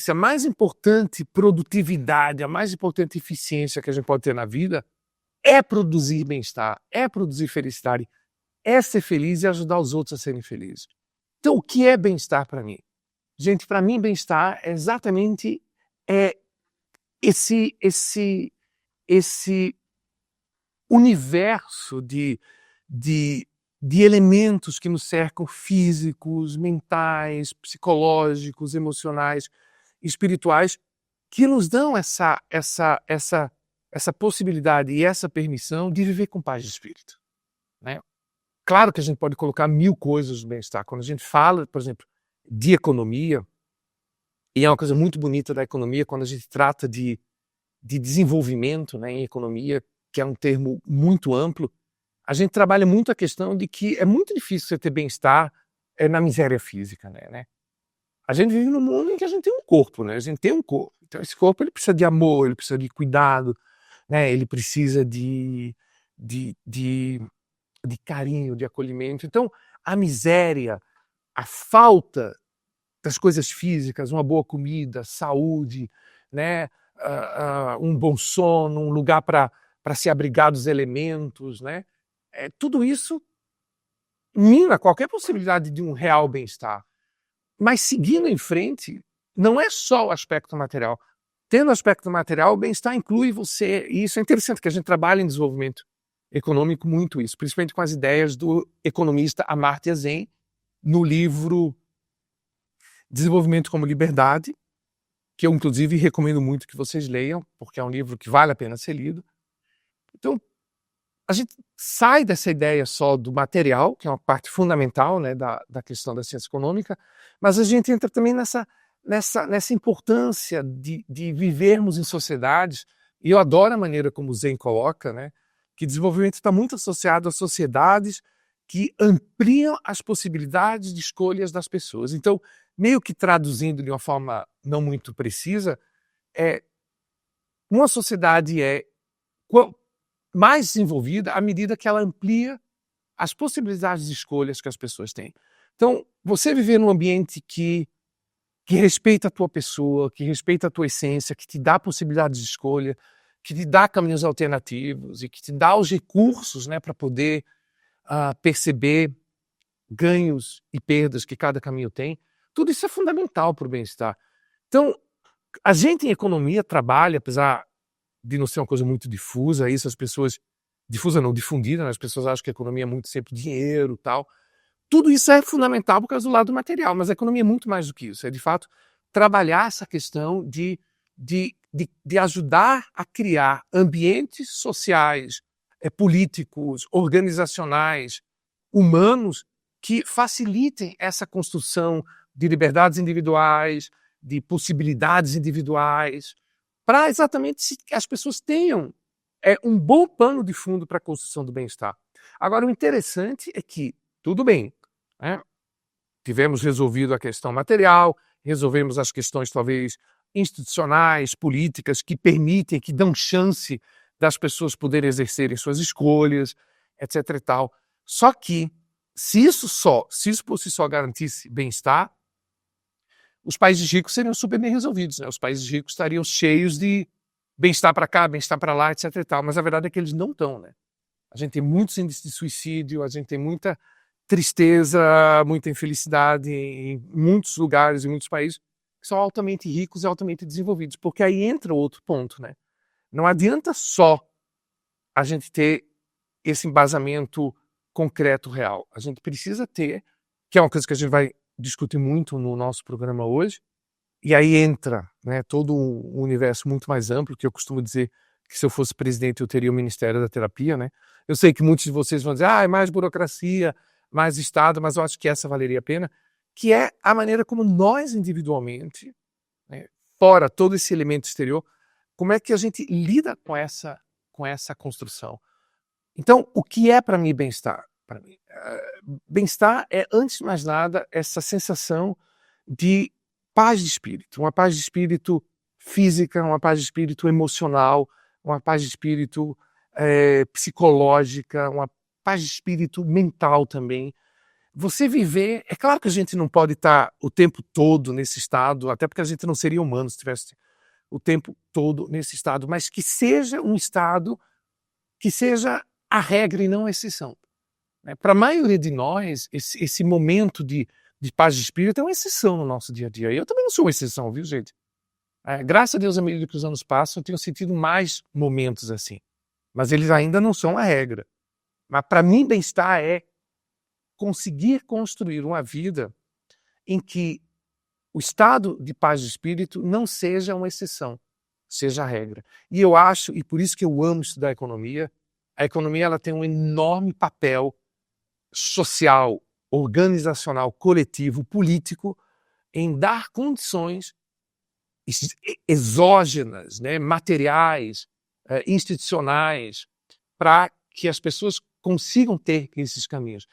disse, a mais importante produtividade, a mais importante eficiência que a gente pode ter na vida é produzir bem-estar, é produzir felicidade, é ser feliz e ajudar os outros a serem felizes. Então, o que é bem-estar para mim? Gente, para mim, bem-estar é exatamente esse universo de elementos que nos cercam, físicos, mentais, psicológicos, emocionais, espirituais, que nos dão essa possibilidade e essa permissão de viver com paz de espírito, né? Claro que a gente pode colocar 1000 coisas no bem-estar. Quando a gente fala, por exemplo, de economia, e é uma coisa muito bonita da economia, quando a gente trata de desenvolvimento, né, em economia, que é um termo muito amplo, a gente trabalha muito a questão de que é muito difícil você ter bem-estar na miséria física, né? A gente vive num mundo em que a gente tem um corpo, né? A gente tem um corpo. Então esse corpo ele precisa de amor, ele precisa de cuidado, né? Ele precisa de carinho, de acolhimento. Então a miséria, a falta das coisas físicas, uma boa comida, saúde, né? Um bom sono, um lugar para se abrigar dos elementos, né? Tudo isso mina qualquer possibilidade de um real bem-estar. Mas seguindo em frente, não é só o aspecto material. Tendo o aspecto material, o bem-estar inclui você. E isso é interessante, que a gente trabalha em desenvolvimento econômico muito isso, principalmente com as ideias do economista Amartya Sen, no livro Desenvolvimento como Liberdade, que eu inclusive recomendo muito que vocês leiam, porque é um livro que vale a pena ser lido. Então, a gente sai dessa ideia só do material, que é uma parte fundamental, né, da questão da ciência econômica, mas a gente entra também nessa importância de vivermos em sociedades, e eu adoro a maneira como o Zen coloca, né, que desenvolvimento está muito associado a sociedades que ampliam as possibilidades de escolhas das pessoas. Então, meio que traduzindo de uma forma não muito precisa, uma sociedade mais desenvolvida à medida que ela amplia as possibilidades de escolhas que as pessoas têm. Então, você viver num ambiente que respeita a tua pessoa, que respeita a tua essência, que te dá possibilidades de escolha, que te dá caminhos alternativos e que te dá os recursos, né, para poder perceber ganhos e perdas que cada caminho tem, tudo isso é fundamental para o bem-estar. Então, a gente em economia trabalha, apesar de não ser uma coisa muito difusa, isso as pessoas, difusa não, difundida, né? As pessoas acham que a economia é muito sempre dinheiro e tal. Tudo isso é fundamental por causa do lado material, mas a economia é muito mais do que isso. É, de fato, trabalhar essa questão de ajudar a criar ambientes sociais, políticos, organizacionais, humanos, que facilitem essa construção de liberdades individuais, de possibilidades individuais, para exatamente que as pessoas tenham um bom pano de fundo para a construção do bem-estar. Agora, o interessante é que, tudo bem, né? Tivemos resolvido a questão material, resolvemos as questões talvez institucionais, políticas, que permitem, que dão chance das pessoas poderem exercerem suas escolhas, etc. e tal. Só que, se isso por si só garantisse bem-estar, os países ricos seriam super bem resolvidos, né? Os países ricos estariam cheios de bem-estar para cá, bem-estar para lá, etc. e tal. Mas a verdade é que eles não estão, né? A gente tem muitos índices de suicídio, a gente tem muita tristeza, muita infelicidade em muitos lugares, em muitos países, que são altamente ricos e altamente desenvolvidos. Porque aí entra outro ponto, né? Não adianta só a gente ter esse embasamento concreto, real. A gente precisa ter, que é uma coisa que a gente vai discutir muito no nosso programa hoje, e aí entra, né, todo um universo muito mais amplo, que eu costumo dizer que se eu fosse presidente eu teria o Ministério da Terapia, né? Eu sei que muitos de vocês vão dizer, é mais burocracia, mais Estado, mas eu acho que essa valeria a pena, que é a maneira como nós individualmente, né, fora todo esse elemento exterior, como é que a gente lida com essa construção. Então, o que é para mim bem-estar? Para mim, bem-estar é, antes de mais nada, essa sensação de paz de espírito, uma paz de espírito física, uma paz de espírito emocional, uma paz de espírito psicológica, uma paz de espírito mental também. você viver... É claro que a gente não pode estar o tempo todo nesse estado, até porque a gente não seria humano se tivesse o tempo todo nesse estado, mas que seja um estado que seja a regra e não a exceção. Para a maioria de nós, esse momento de paz de espírito é uma exceção no nosso dia a dia. Eu também não sou uma exceção, viu, gente? Graças a Deus, à medida que os anos passam, eu tenho sentido mais momentos assim. Mas eles ainda não são a regra. Mas para mim, bem-estar é conseguir construir uma vida em que o estado de paz de espírito não seja uma exceção, seja a regra. E eu acho, e por isso que eu amo estudar economia, a economia ela tem um enorme papel social, organizacional, coletivo, político, em dar condições exógenas, né, materiais, institucionais, para que as pessoas consigam ter esses caminhos.